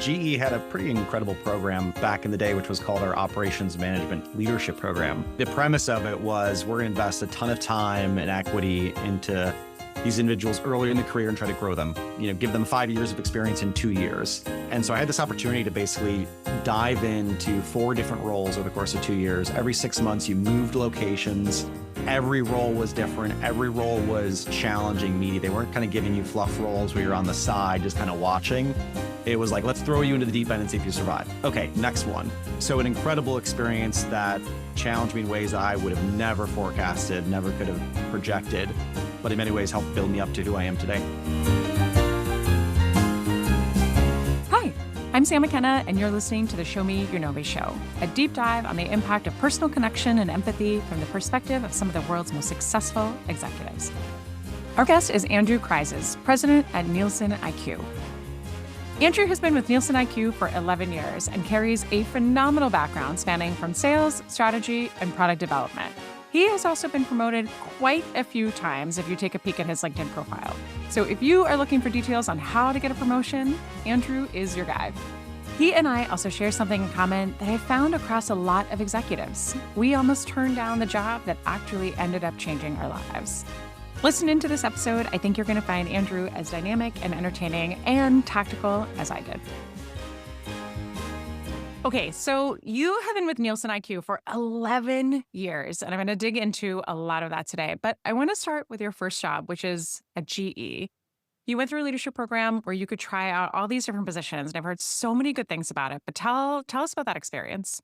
GE had a pretty incredible program back in the day, which was called our Operations Management Leadership Program. The premise of it was we're going to invest a ton of time and equity into these individuals earlier in the career and try to grow them, give them 5 years of experience in 2 years. And so I had this opportunity to basically dive into 4 different roles over the course of 2 years. Every 6 months, you moved locations. Every role was different. Every role was challenging me. They weren't kind of giving you fluff roles where you're on the side, just kind of watching. It was like, let's throw you into the deep end and see if you survive. Okay, next one. So an incredible experience that challenged me in ways that I would have never forecasted, never could have projected, but in many ways helped build me up to who I am today. Hi, I'm Sam McKenna, and you're listening to the Show Me Your Know Me show, a deep dive on the impact of personal connection and empathy from the perspective of some of the world's most successful executives. Our guest is Andrew Criezis, president at NielsenIQ. Andrew has been with NielsenIQ for 11 years and carries a phenomenal background spanning from sales, strategy, and product development. He has also been promoted quite a few times if you take a peek at his LinkedIn profile. So if you are looking for details on how to get a promotion, Andrew is your guy. He and I also share something in common that I found across a lot of executives. We almost turned down the job that actually ended up changing our lives. Listen into this episode. I think you're going to find Andrew as dynamic and entertaining and tactical as I did. Okay, so you have been with NielsenIQ for 11 years, and I'm going to dig into a lot of that today. But I want to start with your first job, which is at GE. You went through a leadership program where you could try out all these different positions, and I've heard so many good things about it. But tell us about that experience.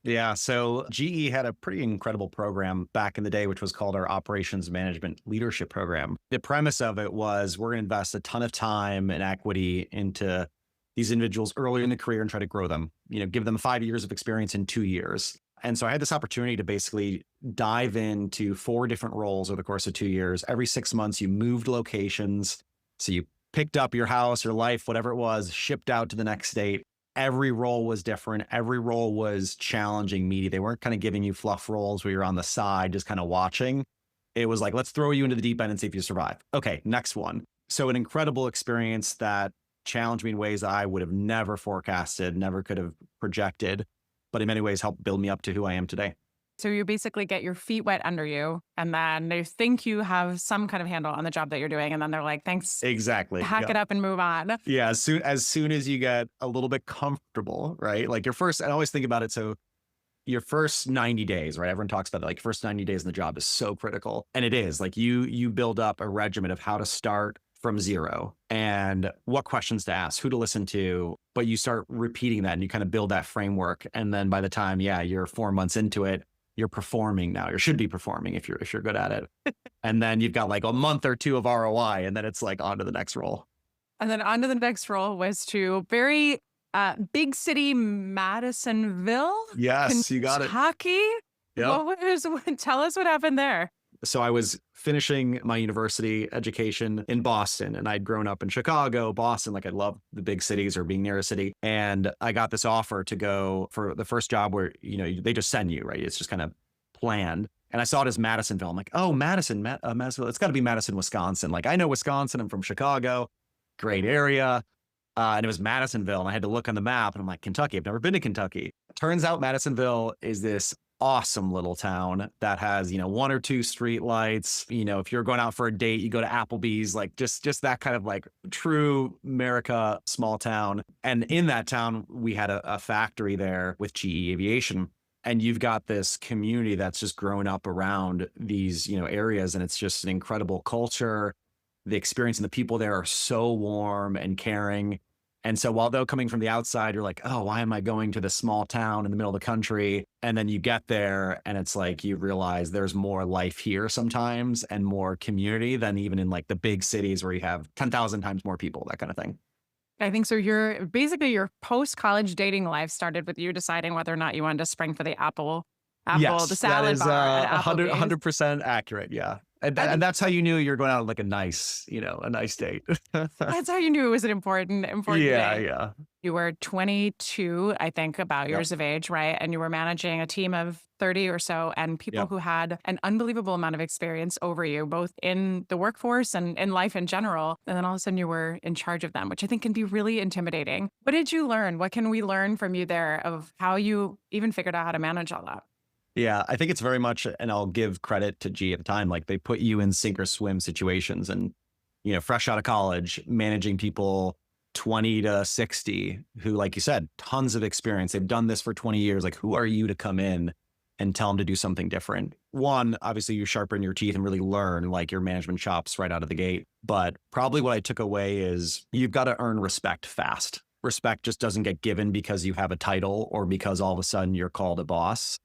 Yeah, so GE had a pretty incredible program back in the day, which was called our Operations Management Leadership Program. The premise of it was we're going to invest a ton of time and equity into these individuals earlier in the career and try to grow them, give them 5 years of experience in 2 years. And so I had this opportunity to basically dive into 4 different roles over the course of 2 years. Every 6 months, you moved locations. So you picked up your house or life, whatever it was, shipped out to the next state. Every role was different. Every role was challenging me. They weren't kind of giving you fluff roles where you're on the side, just kind of watching. It was like, let's throw you into the deep end and see if you survive. Okay, next one. So an incredible experience that challenged me in ways that I would have never forecasted, never could have projected, but in many ways helped build me up to who I am today. So you basically get your feet wet under you, and then they think you have some kind of handle on the job that you're doing, and then they're like, thanks. Exactly. Pack it up and move on. Yeah, as soon as you get a little bit comfortable, right? Like I always think about it. So your first 90 days, right? Everyone talks about it, like first 90 days in the job is so critical. And it is like you build up a regimen of how to start from zero and what questions to ask, who to listen to, but you start repeating that and you kind of build that framework. And then by the time, you're 4 months into it, you're performing now. You should be performing if you're good at it. And then you've got like a month or 2 of ROI, and then it's like on to the next role. And then on to the next role was to very big city Madisonville. Yes, you got it. Kentucky. Yep. Tell us what happened there. So I was finishing my university education in Boston, and I'd grown up in Chicago, Boston. Like I love the big cities or being near a city. And I got this offer to go for the first job where, they just send you, right? It's just kind of planned. And I saw it as Madisonville. I'm like, oh, Madisonville. It's got to be Madison, Wisconsin. Like I know Wisconsin. I'm from Chicago. Great area. And it was Madisonville. And I had to look on the map and I'm like, Kentucky. I've never been to Kentucky. Turns out Madisonville is this awesome little town that has, 1 or 2 street lights. If you're going out for a date, you go to Applebee's, like just that kind of like true America small town. And in that town, we had a factory there with GE Aviation. And you've got this community that's just grown up around these, areas. And it's just an incredible culture. The experience and the people there are so warm and caring. And so while though coming from the outside, you're like, oh, why am I going to this small town in the middle of the country? And then you get there and it's like, you realize there's more life here sometimes and more community than even in like the big cities where you have 10,000 times more people, that kind of thing. I think so. Your post-college dating life started with you deciding whether or not you wanted to spring for the apple, yes, the salad bar at Applebee's. 100% accurate. Yeah. And that's how you knew you were going out on like a nice date. That's how you knew it was an important yeah, date. Yeah. You were 22, I think, about Yep. years of age, right? And you were managing a team of 30 or so and people Yep. who had an unbelievable amount of experience over you, both in the workforce and in life in general. And then all of a sudden you were in charge of them, which I think can be really intimidating. What did you learn? What can we learn from you there of how you even figured out how to manage all that? Yeah, I think it's very much, and I'll give credit to G at the time, like they put you in sink or swim situations and, fresh out of college, managing people 20 to 60 who, like you said, tons of experience. They've done this for 20 years. Like, who are you to come in and tell them to do something different? One, obviously you sharpen your teeth and really learn like your management chops right out of the gate. But probably what I took away is you've got to earn respect fast. Respect just doesn't get given because you have a title or because all of a sudden you're called a boss.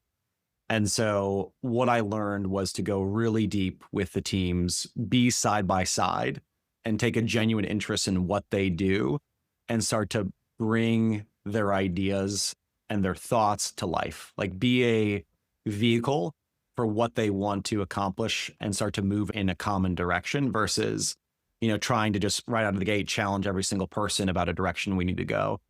And so what I learned was to go really deep with the teams, be side by side, and take a genuine interest in what they do and start to bring their ideas and their thoughts to life. Like be a vehicle for what they want to accomplish and start to move in a common direction versus, trying to just right out of the gate challenge every single person about a direction we need to go.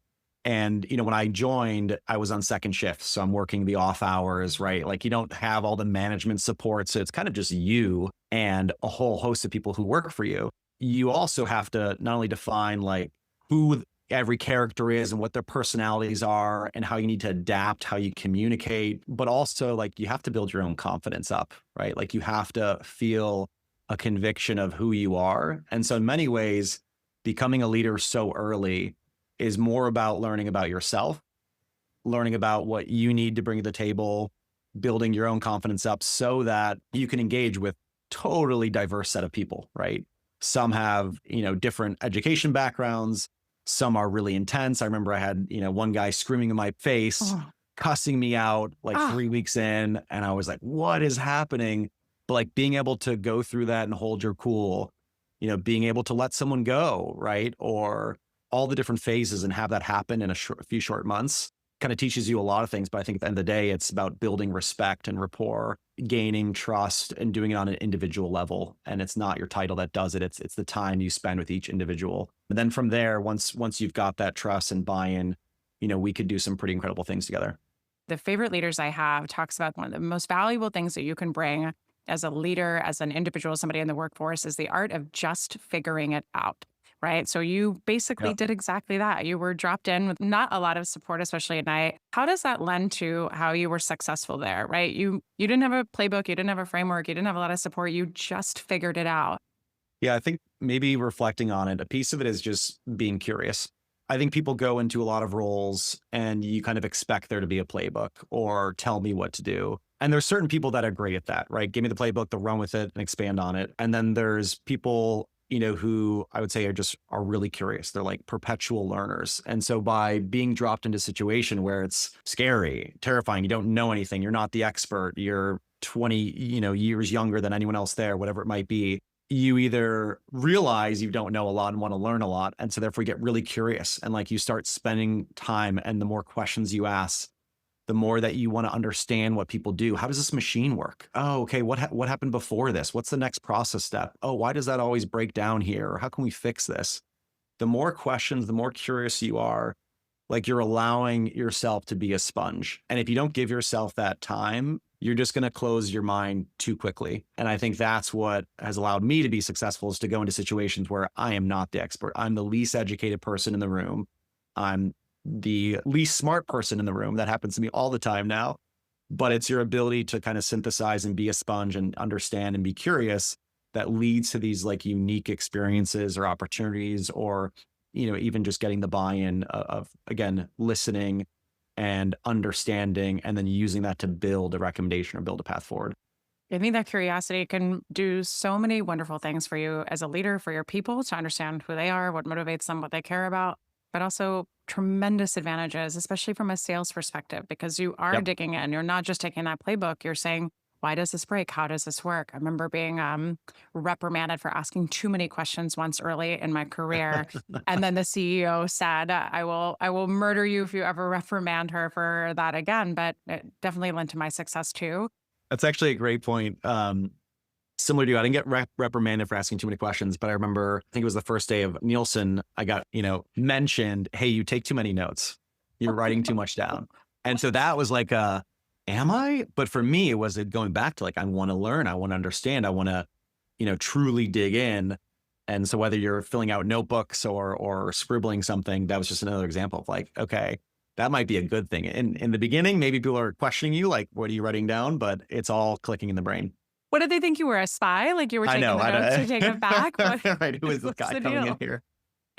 And, when I joined, I was on second shift. So I'm working the off hours, right? Like you don't have all the management support. So it's kind of just you and a whole host of people who work for you. You also have to not only define like who every character is and what their personalities are and how you need to adapt, how you communicate, but also like you have to build your own confidence up, right? Like you have to feel a conviction of who you are. And so in many ways, becoming a leader so early is more about learning about yourself, learning about what you need to bring to the table, building your own confidence up so that you can engage with totally diverse set of people, right? Some have, different education backgrounds. Some are really intense. I remember I had, one guy screaming in my face, Oh, cussing me out like ah, 3 weeks in. And I was like, what is happening? But like being able to go through that and hold your cool, being able to let someone go, right? Or all the different phases and have that happen in a few short months kind of teaches you a lot of things. But I think at the end of the day, it's about building respect and rapport, gaining trust and doing it on an individual level. And it's not your title that does it. It's the time you spend with each individual. And then from there, once you've got that trust and buy-in, we could do some pretty incredible things together. the favorite leaders I have talks about one of the most valuable things that you can bring as a leader, as an individual, somebody in the workforce is the art of just figuring it out. Right. So you basically Yeah. did exactly that. You were dropped in with not a lot of support, especially at night. How does that lend to how you were successful there? Right. You didn't have a playbook, you didn't have a framework, you didn't have a lot of support. You just figured it out. Yeah, I think maybe reflecting on it, a piece of it is just being curious. I think people go into a lot of roles and you kind of expect there to be a playbook or tell me what to do. And there's certain people that are great at that, right? Give me the playbook, they'll run with it and expand on it. And then there's people, who I would say are really curious. They're like perpetual learners. And so by being dropped into a situation where it's scary, terrifying, you don't know anything, you're not the expert, you're 20, years younger than anyone else there, whatever it might be, you either realize you don't know a lot and want to learn a lot. And so therefore you get really curious and like you start spending time, and the more questions you ask, the more that you want to understand what people do. How does this machine work? Oh, okay. What happened before this? What's the next process step? Oh, why does that always break down here? Or how can we fix this? The more questions, the more curious you are, like you're allowing yourself to be a sponge. And if you don't give yourself that time, you're just going to close your mind too quickly. And I think that's what has allowed me to be successful, is to go into situations where I am not the expert. I'm the least educated person in the room. I'm the least smart person in the room. That happens to me all the time now. But it's your ability to kind of synthesize and be a sponge and understand and be curious that leads to these like unique experiences or opportunities, or, even just getting the buy-in of again, listening and understanding, and then using that to build a recommendation or build a path forward. I think that curiosity can do so many wonderful things for you as a leader, for your people to understand who they are, what motivates them, what they care about, but also tremendous advantages, especially from a sales perspective, because you are Yep. digging in. You're not just taking that playbook. You're saying, why does this break? How does this work? I remember being reprimanded for asking too many questions once early in my career. And then the CEO said, I will murder you if you ever reprimand her for that again. But it definitely lent to my success too. That's actually a great point. similar to you. I didn't get reprimanded for asking too many questions, but I remember, I think it was the first day of Nielsen, I got, mentioned, hey, you take too many notes. You're writing too much down. And so that was like am I? But for me, it was going back to like, I want to learn, I want to understand, I want to, truly dig in. And so whether you're filling out notebooks or scribbling something, that was just another example of like, okay, that might be a good thing. In the beginning, maybe people are questioning you, like, what are you writing down? But it's all clicking in the brain. What did they think? You were a spy? Like you were taking the notes to take it back? Right. Who is this guy coming in here?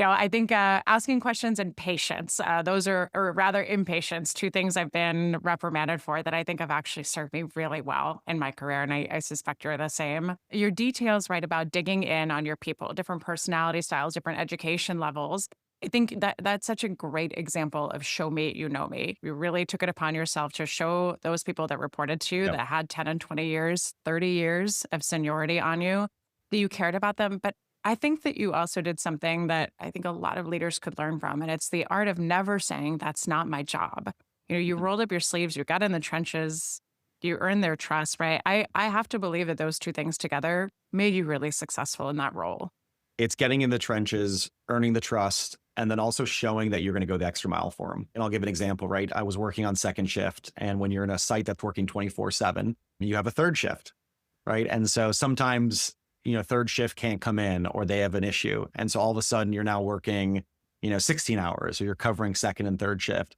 I think asking questions and patience, those are, or rather impatience, two things I've been reprimanded for that I think have actually served me really well in my career. And I suspect you're the same. Your details, right, about digging in on your people, different personality styles, different education levels. I think that's such a great example of show me, you know me. You really took it upon yourself to show those people that reported to you that had 10 and 20 years, 30 years of seniority on you, that you cared about them. But I think that you also did something that I think a lot of leaders could learn from, and it's the art of never saying, that's not my job. You rolled up your sleeves, you got in the trenches, you earned their trust, right? I have to believe that those two things together made you really successful in that role. It's getting in the trenches, earning the trust, and then also showing that you're going to go the extra mile for them. And I'll give an example, right? I was working on second shift, and when you're in a site that's working 24/7, you have a third shift, right? And so sometimes, third shift can't come in or they have an issue. And so all of a sudden you're now working, 16 hours or you're covering second and third shift.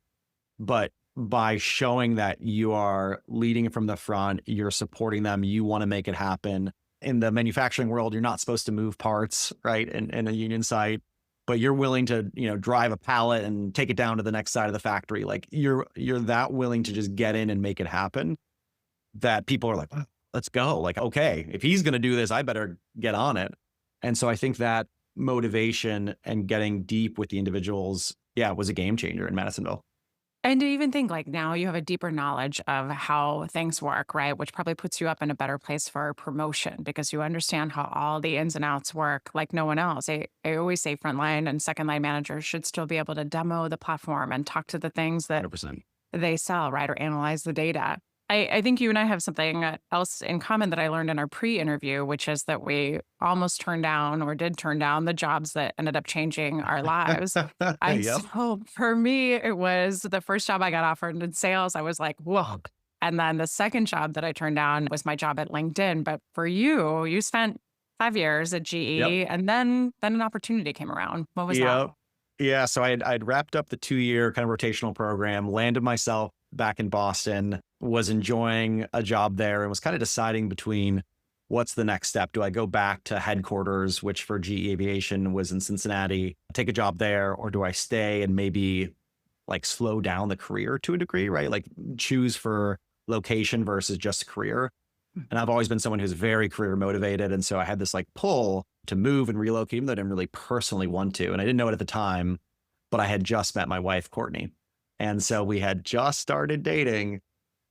But by showing that you are leading from the front, you're supporting them, you want to make it happen. In the manufacturing world, you're not supposed to move parts, right? In a union site, but you're willing to, drive a pallet and take it down to the next side of the factory. Like you're that willing to just get in and make it happen that people are like, oh, let's go. Like, okay, if he's going to do this, I better get on it. And so I think that motivation and getting deep with the individuals, was a game changer in Madisonville. And to even think like now you have a deeper knowledge of how things work, right? Which probably puts you up in a better place for a promotion because you understand how all the ins and outs work like no one else. I always say frontline and second line managers should still be able to demo the platform and talk to the things that 100%. they sell, right? Or analyze the data. I think you and I have something else in common that I learned in our pre-interview, which is that we almost turned down or did turn down the jobs that ended up changing our lives. So for me, it was the first job I got offered in sales. I was like, whoa. And then the second job that I turned down was my job at LinkedIn. But for you, you spent 5 years at GE and then an opportunity came around. What was that? Yeah. So I'd wrapped up the 2-year kind of rotational program, landed myself back in Boston, was enjoying a job there and was kind of deciding between what's the next step. Do I go back to headquarters, which for GE Aviation was in Cincinnati, take a job there, or do I stay and maybe like slow down the career to a degree, right? Like choose for location versus just career. And I've always been someone who's very career motivated. And so I had this like pull to move and relocate, even though I didn't really personally want to. And I didn't know it at the time, but I had just met my wife, Courtney. And so we had just started dating.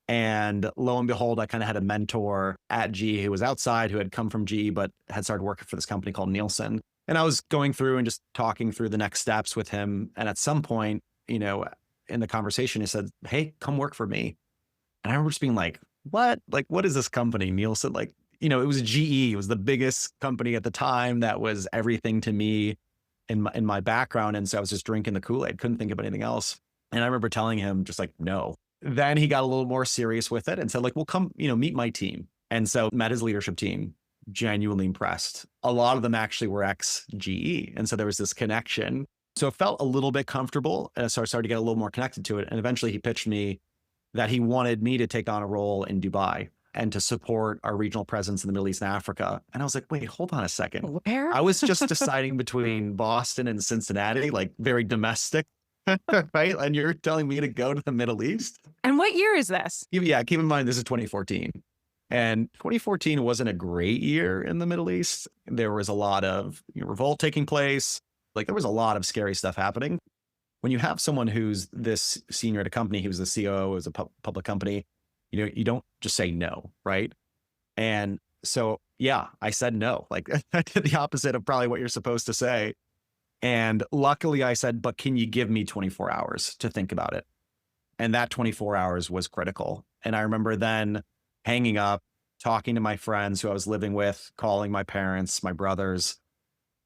And lo and behold, I kind of had a mentor at GE who was outside, who had come from GE, but had started working for this company called Nielsen. And I was going through and just talking through the next steps with him. And at some point, in the conversation, he said, hey, come work for me. And I remember just being like, what? Like, what is this company? Nielsen, like, it was GE. It was the biggest company at the time. That was everything to me in my background. And so I was just drinking the Kool-Aid, couldn't think of anything else. And I remember telling him just like, no. Then he got a little more serious with it and said like, well, come, meet my team. And so met his leadership team, genuinely impressed. A lot of them actually were ex-GE. And so there was this connection. So it felt a little bit comfortable. And so I started to get a little more connected to it. And eventually he pitched me that he wanted me to take on a role in Dubai and to support our regional presence in the Middle East and Africa. And I was like, wait, hold on a second. Where? I was just deciding between Boston and Cincinnati, like very domestic. Right? And you're telling me to go to the Middle East? And what year is this? Yeah, keep in mind, this is 2014. And 2014 wasn't a great year in the Middle East. There was a lot of revolt taking place. Like there was a lot of scary stuff happening. When you have someone who's this senior at a company, who's the COO, is a public company, you don't just say no, right? And so, yeah, I said no. Like I did the opposite of probably what you're supposed to say. And luckily I said, but can you give me 24 hours to think about it? And that 24 hours was critical. And I remember then hanging up, talking to my friends who I was living with, calling my parents, my brothers,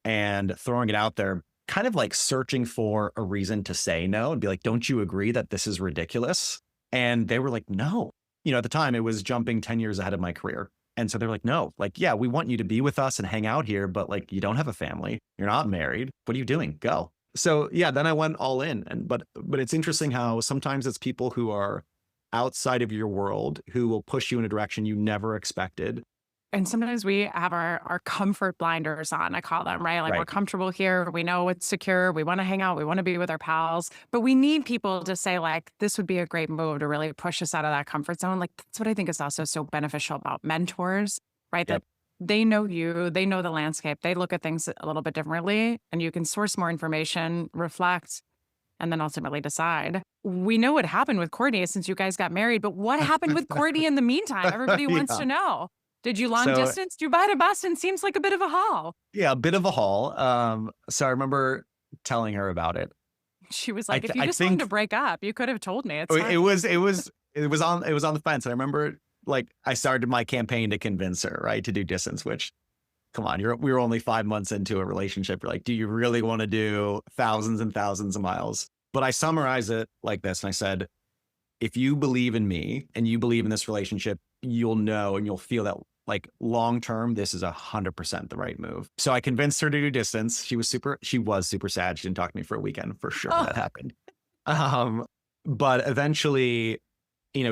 and throwing it out there, kind of like searching for a reason to say no and be like, don't you agree that this is ridiculous? And they were like, no. At the time it was jumping 10 years ahead of my career. And so they're like, no, like, yeah, we want you to be with us and hang out here, but like, you don't have a family. You're not married. What are you doing? Go. So yeah, then I went all in. But it's interesting how sometimes it's people who are outside of your world who will push you in a direction you never expected. And sometimes we have our comfort blinders on, I call them, right? Like we're Right. comfortable here. We know it's secure. We want to hang out. We want to be with our pals. But we need people to say, like, this would be a great move to really push us out of that comfort zone. Like, that's what I think is also so beneficial about mentors, right? Yep. That they know you, they know the landscape, they look at things a little bit differently, and you can source more information, reflect, and then ultimately decide. We know what happened with Courtney since you guys got married, but what happened with Courtney in the meantime? Everybody wants Yeah. to know. Did you long So distance? Dubai to Boston seems like a bit of a haul. yeah, a bit of a haul. So I remember telling her about it. She was I like, th- if you I just wanted to think break up, you could have told me. It's it fine. was on the fence. And I remember like I started my campaign to convince her, right, to do distance, which come on, we were only 5 months into a relationship. You're like, do you really want to do thousands and thousands of miles? But I summarize it like this. And I said, if you believe in me and you believe in this relationship, you'll know and you'll feel that like long term, this is 100% the right move. So I convinced her to do distance. She was super sad. She didn't talk to me for a weekend for sure. Oh, That happened. Um, but eventually,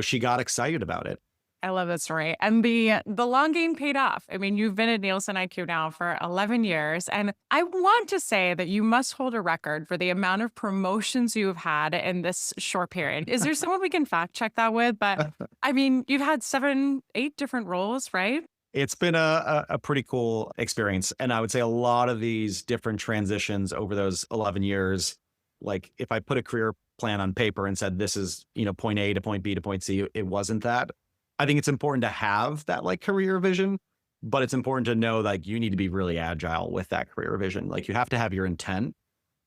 she got excited about it. I love that story. And the long game paid off. I mean, you've been at NielsenIQ now for 11 years. And I want to say that you must hold a record for the amount of promotions you've had in this short period. Is there someone we can fact check that with? But I mean, you've had 7, 8 different roles, right? It's been a pretty cool experience. And I would say a lot of these different transitions over those 11 years, like if I put a career plan on paper and said, this is, point A to point B to point C, it wasn't that. I think it's important to have that like career vision, but it's important to know like you need to be really agile with that career vision. Like you have to have your intent.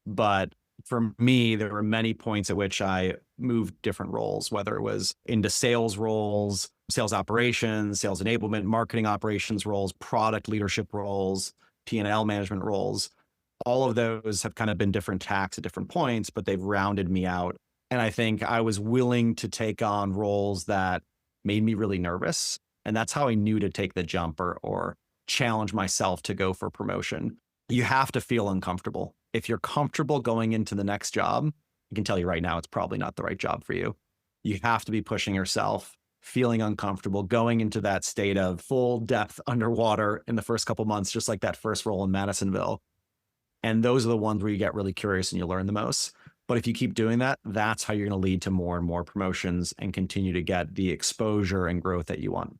But for me, there were many points at which I moved different roles, whether it was into sales roles, sales operations, sales enablement, marketing operations roles, product leadership roles, P&L management roles. All of those have kind of been different tacks at different points, but they've rounded me out. And I think I was willing to take on roles that made me really nervous. And that's how I knew to take the jump or challenge myself to go for promotion. You have to feel uncomfortable. If you're comfortable going into the next job, I can tell you right now, it's probably not the right job for you. You have to be pushing yourself, feeling uncomfortable, going into that state of full depth underwater in the first couple months, just like that first role in Madisonville. And those are the ones where you get really curious and you learn the most. But if you keep doing that, that's how you're going to lead to more and more promotions and continue to get the exposure and growth that you want.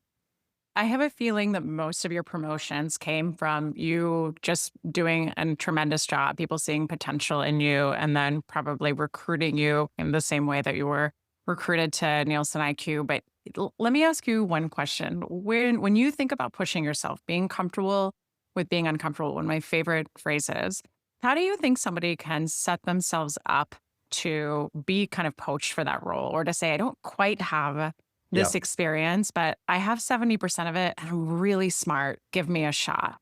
I have a feeling that most of your promotions came from you just doing a tremendous job, people seeing potential in you, and then probably recruiting you in the same way that you were recruited to NielsenIQ. But let me ask you one question. When you think about pushing yourself, being comfortable with being uncomfortable, one of my favorite phrases, how do you think somebody can set themselves up to be kind of poached for that role, or to say, I don't quite have Yeah. this experience, but I have 70% of it and I'm really smart. Give me a shot.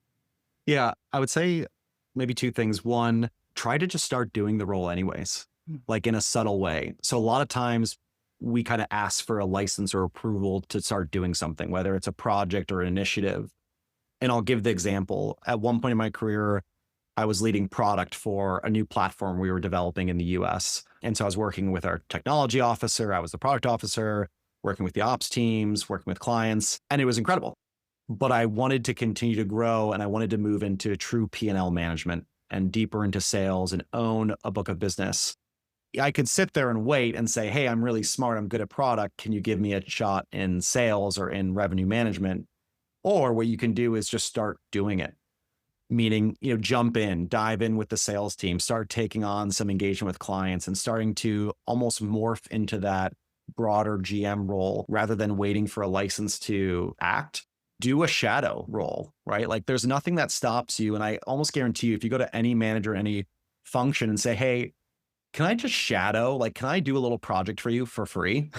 Yeah. I would say maybe two things. One, try to just start doing the role anyways, like in a subtle way. So a lot of times we kind of ask for a license or approval to start doing something, whether it's a project or an initiative. And I'll give the example. At one point in my career, I was leading product for a new platform we were developing in the US. And so I was working with our technology officer, I was the product officer, working with the ops teams, working with clients, and it was incredible. But I wanted to continue to grow and I wanted to move into true P&L management and deeper into sales and own a book of business. I could sit there and wait and say, hey, I'm really smart, I'm good at product. Can you give me a shot in sales or in revenue management? Or what you can do is just start doing it. Meaning, jump in, dive in with the sales team, start taking on some engagement with clients and starting to almost morph into that broader GM role rather than waiting for a license to act. Do a shadow role, right? Like there's nothing that stops you. And I almost guarantee you, if you go to any manager, any function and say, hey, can I just shadow? Like, can I do a little project for you for free?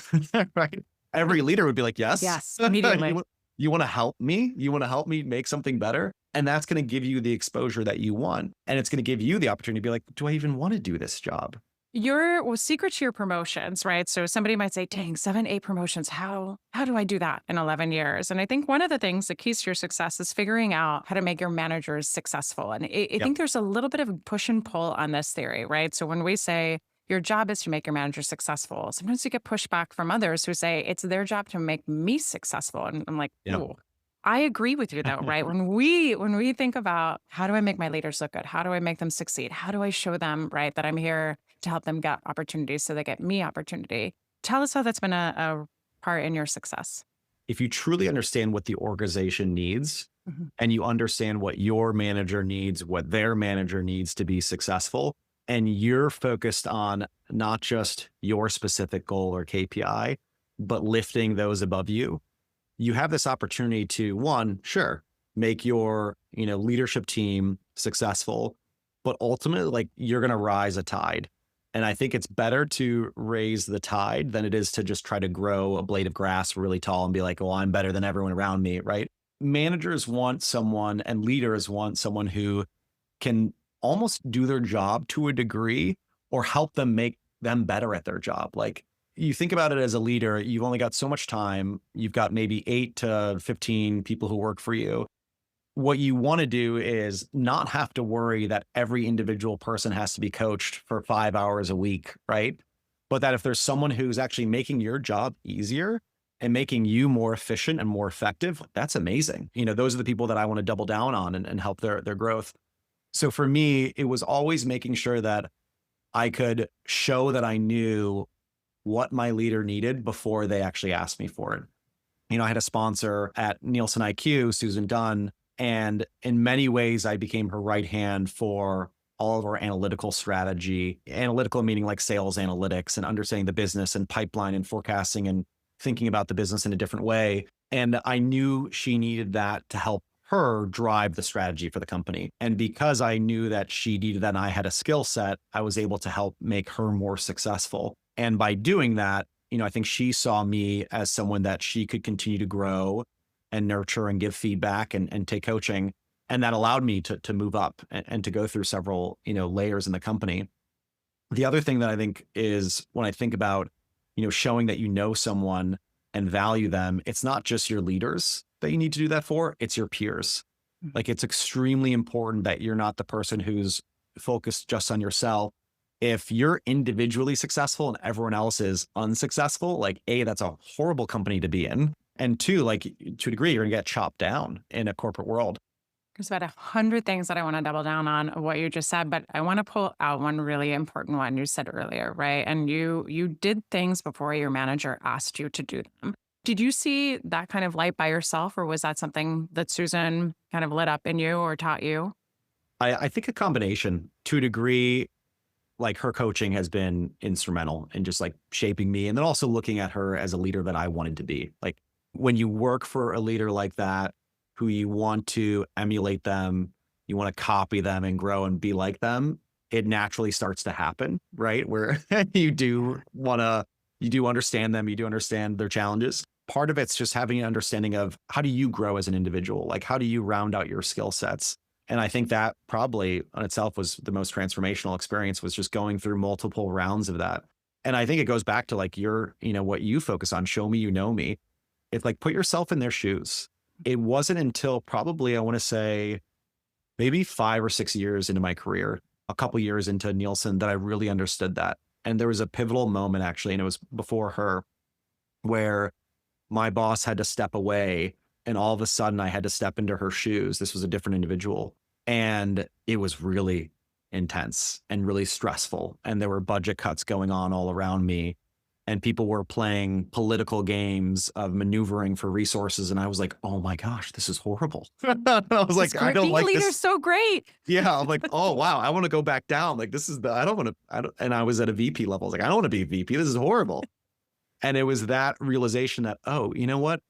Right? Every leader would be like, yes. Yes, immediately. You want to help me? You want to help me make something better? And that's going to give you the exposure that you want. And it's going to give you the opportunity to be like, do I even want to do this job? Your secret to your promotions, right? So somebody might say, dang, 7, 8 promotions. How do I do that in 11 years? And I think one of the things that keys to your success is figuring out how to make your managers successful. And I Yep. think there's a little bit of a push and pull on this theory, right? So when we say your job is to make your manager successful, sometimes you get pushback from others who say it's their job to make me successful. And I'm like, Yep. oh, I agree with you though, right? When we think about how do I make my leaders look good? How do I make them succeed? How do I show them, right, that I'm here to help them get opportunities so they get me opportunity? Tell us how that's been a part in your success. If you truly understand what the organization needs Mhm. and you understand what your manager needs, what their manager needs to be successful, and you're focused on not just your specific goal or KPI, but lifting those above you, you have this opportunity to, one, sure, make your, leadership team successful, but ultimately, like, you're going to rise a tide. And I think it's better to raise the tide than it is to just try to grow a blade of grass really tall and be like, oh, I'm better than everyone around me, right? Managers want someone and leaders want someone who can almost do their job to a degree or help them make them better at their job. Like, you think about it as a leader, you've only got so much time. You've got maybe 8 to 15 people who work for you. What you want to do is not have to worry that every individual person has to be coached for 5 hours a week, right? But that if there's someone who's actually making your job easier and making you more efficient and more effective, that's amazing. Those are the people that I want to double down on and help their growth. So for me, it was always making sure that I could show that I knew what my leader needed before they actually asked me for it. I had a sponsor at NielsenIQ, Susan Dunn, and in many ways, I became her right hand for all of our analytical strategy, analytical meaning like sales analytics and understanding the business and pipeline and forecasting and thinking about the business in a different way. And I knew she needed that to help her drive the strategy for the company. And because I knew that she needed that and I had a skill set, I was able to help make her more successful. And by doing that, I think she saw me as someone that she could continue to grow and nurture and give feedback and take coaching. And that allowed me to move up and to go through several, layers in the company. The other thing that I think is when I think about, showing that you know someone and value them, it's not just your leaders that you need to do that for, it's your peers. Mhm. Like, it's extremely important that you're not the person who's focused just on yourself. If you're individually successful and everyone else is unsuccessful, like, A, that's a horrible company to be in. And two, like, to a degree, you're gonna get chopped down in a corporate world. There's about 100 things that I want to double down on of what you just said, but I want to pull out one really important one you said earlier, right? And you did things before your manager asked you to do them. Did you see that kind of light by yourself, or was that something that Susan kind of lit up in you or taught you? I think a combination. To a degree, like, her coaching has been instrumental in just like shaping me and then also looking at her as a leader that I wanted to be. Like, when you work for a leader like that, who you want to emulate them, you want to copy them and grow and be like them, it naturally starts to happen, right? Where you do understand them, you do understand their challenges. Part of it's just having an understanding of how do you grow as an individual? Like, how do you round out your skill sets? And I think that probably on itself was the most transformational experience, was just going through multiple rounds of that. And I think it goes back to like what you focus on, show me, you know me. It's like, put yourself in their shoes. It wasn't until probably, I want to say, maybe 5 or 6 years into my career, a couple years into Nielsen, that I really understood that. And there was a pivotal moment actually, and it was before her, where my boss had to step away and all of a sudden I had to step into her shoes. This was a different individual. And it was really intense and really stressful. And there were budget cuts going on all around me. And people were playing political games of maneuvering for resources. And I was like, oh my gosh, this is horrible. I was It's like, I great. don't Being a like leader this. is so great. Yeah. I'm like, oh wow, I want to go back down. Like, this is and I was at a VP level. I was like, I don't want to be a VP. This is horrible. And it was that realization that, oh, you know what?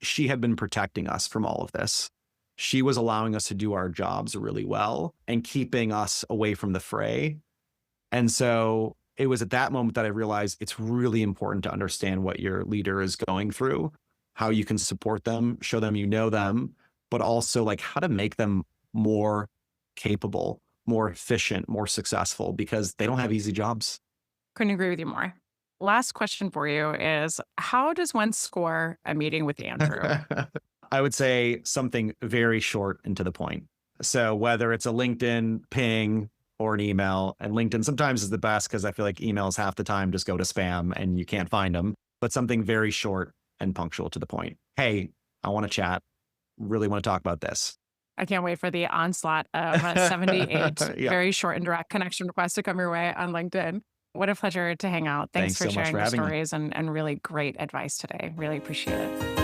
She had been protecting us from all of this. She was allowing us to do our jobs really well and keeping us away from the fray. And so it was at that moment that I realized it's really important to understand what your leader is going through, how you can support them, show them you know them, but also like how to make them more capable, more efficient, more successful because they don't have easy jobs. Couldn't agree with you more. Last question for you is, how does one score a meeting with Andrew? I would say something very short and to the point. So whether it's a LinkedIn ping or an email, and LinkedIn sometimes is the best because I feel like emails half the time just go to spam and you can't find them, but something very short and punctual to the point. Hey, I want to chat. Really want to talk about this. I can't wait for the onslaught of 78 Yeah. very short and direct connection requests to come your way on LinkedIn. What a pleasure to hang out. Thanks Thanks for so much sharing for your having me. stories and really great advice today. Really appreciate it.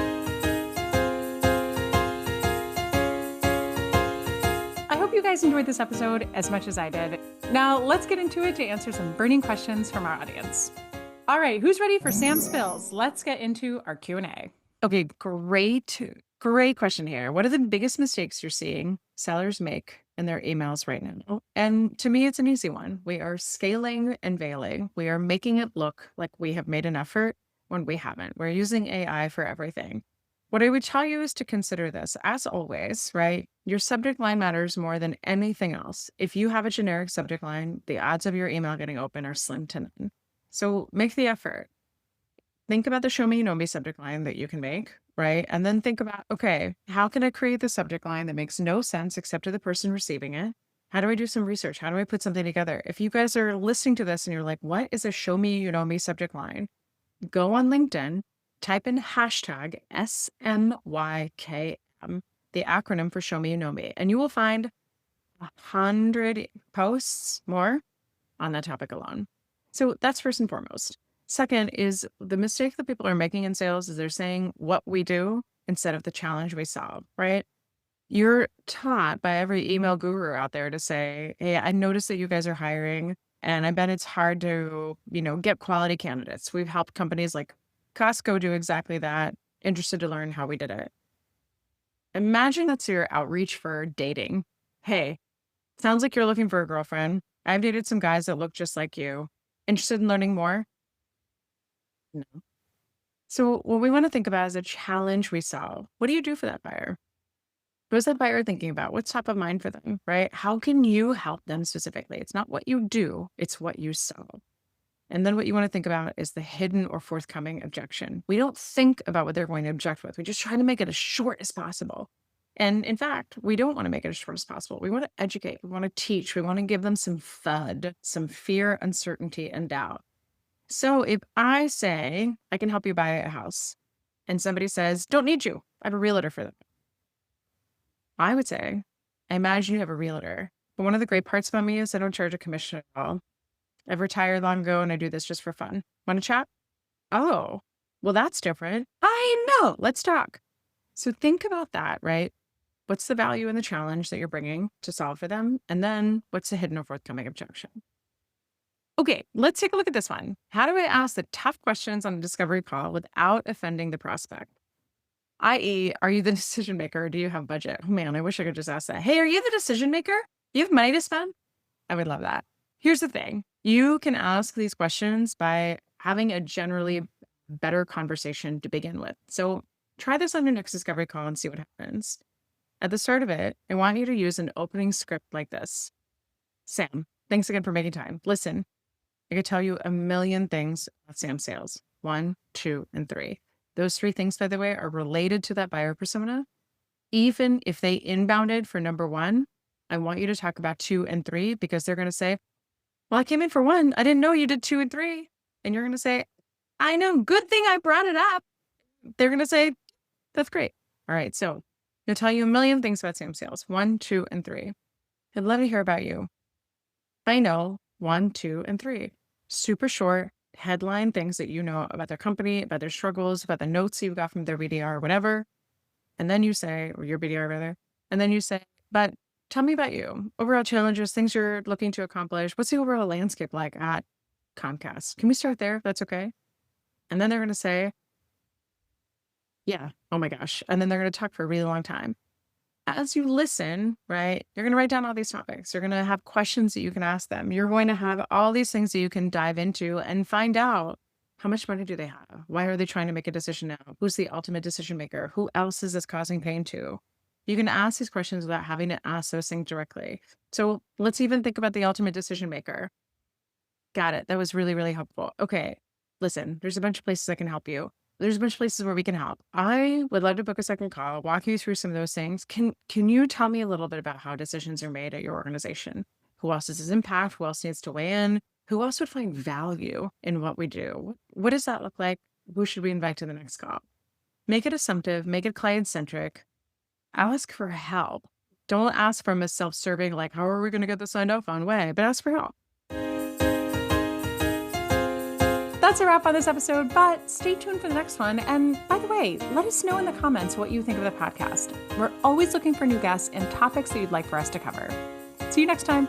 I hope you guys enjoyed this episode as much as I did. Now let's get into it to answer some burning questions from our audience. All right, who's ready for Sam Spills? Let's get into our Q&A. Okay, great question here. What are the biggest mistakes you're seeing sellers make in their emails right now? And to me, it's an easy one. We are scaling and veiling. We are making it look like we have made an effort when we haven't. We're using AI for everything. What I would tell you is to consider this, as always, right? Your subject line matters more than anything else. If you have a generic subject line, the odds of your email getting open are slim to none. So make the effort. Think about the show me, you know me subject line that you can make, right? And then think about, okay, how can I create the subject line that makes no sense except to the person receiving it? How do I do some research? How do I put something together? If you guys are listening to this and you're like, what is a show me, you know me subject line? Go on LinkedIn, type in hashtag SMYKM, the acronym for show me, you know me, and you will find 100 posts more on that topic alone. So that's first and foremost. Second is the mistake that people are making in sales is they're saying what we do instead of the challenge we solve, right? You're taught by every email guru out there to say, hey, I noticed that you guys are hiring and I bet it's hard to, get quality candidates. We've helped companies like Costco do exactly that, interested to learn how we did it. Imagine that's your outreach for dating. Hey, sounds like you're looking for a girlfriend. I've dated some guys that look just like you. Interested in learning more? No. So what we want to think about is a challenge we solve. What do you do for that buyer? What is that buyer thinking about? What's top of mind for them, right? How can you help them specifically? It's not what you do, it's what you solve. And then what you want to think about is the hidden or forthcoming objection. We don't think about what they're going to object with. We just try to make it as short as possible. And in fact, we don't want to make it as short as possible. We want to educate. We want to teach. We want to give them some FUD, some fear, uncertainty, and doubt. So if I say, I can help you buy a house, and somebody says, don't need you, I have a realtor for them. I would say, I imagine you have a realtor. But one of the great parts about me is I don't charge a commission at all. I've retired long ago and I do this just for fun. Want to chat? Oh, well, that's different. I know. Let's talk. So think about that, right? What's the value in the challenge that you're bringing to solve for them? And then what's the hidden or forthcoming objection? Okay, let's take a look at this one. How do I ask the tough questions on a discovery call without offending the prospect? I.e., are you the decision maker or do you have budget? Oh man, I wish I could just ask that. Hey, are you the decision maker? You have money to spend? I would love that. Here's the thing. You can ask these questions by having a generally better conversation to begin with. So try this on your next discovery call and see what happens. At the start of it, I want you to use an opening script like this. Sam, thanks again for making time. Listen, I could tell you a million things about Sam sales. 1, 2, and 3. Those 3 things, by the way, are related to that buyer persona. Even if they inbounded for number 1, I want you to talk about 2 and 3 because they're going to say, well, I came in for 1. I didn't know you did 2 and 3. And you're going to say, I know, good thing I brought it up. They're going to say, that's great. All right. So I'll tell you a million things about Sam sales. 1, 2, and 3. I'd love to hear about you. I know 1, 2, and 3. Super short headline things that you know about their company, about their struggles, about the notes you got from their BDR or whatever. And then you say, or your BDR rather, and then you say, but tell me about you. Overall challenges, things you're looking to accomplish. What's the overall landscape like at Comcast? Can we start there? If that's okay. And then they're going to say, yeah, oh my gosh. And then they're going to talk for a really long time. As you listen, right, you're going to write down all these topics. You're going to have questions that you can ask them. You're going to have all these things that you can dive into and find out How much money do they have? Why are they trying to make a decision now? Who's the ultimate decision maker? Who else is this causing pain to? You can ask these questions without having to ask those things directly. So let's even think about the ultimate decision maker. Got it. That was really, really helpful. Okay, listen, there's a bunch of places I can help you. There's a bunch of places where we can help. I would love to book a second call, walk you through some of those things. Can you tell me a little bit about how decisions are made at your organization? Who else does this impact? Who else needs to weigh in? Who else would find value in what we do? What does that look like? Who should we invite to the next call? Make it assumptive, make it client-centric. Ask for help. Don't ask from a self-serving, like, how are we going to get this signed off on way, but ask for help. That's a wrap on this episode, but stay tuned for the next one. And by the way, let us know in the comments what you think of the podcast. We're always looking for new guests and topics that you'd like for us to cover. See you next time.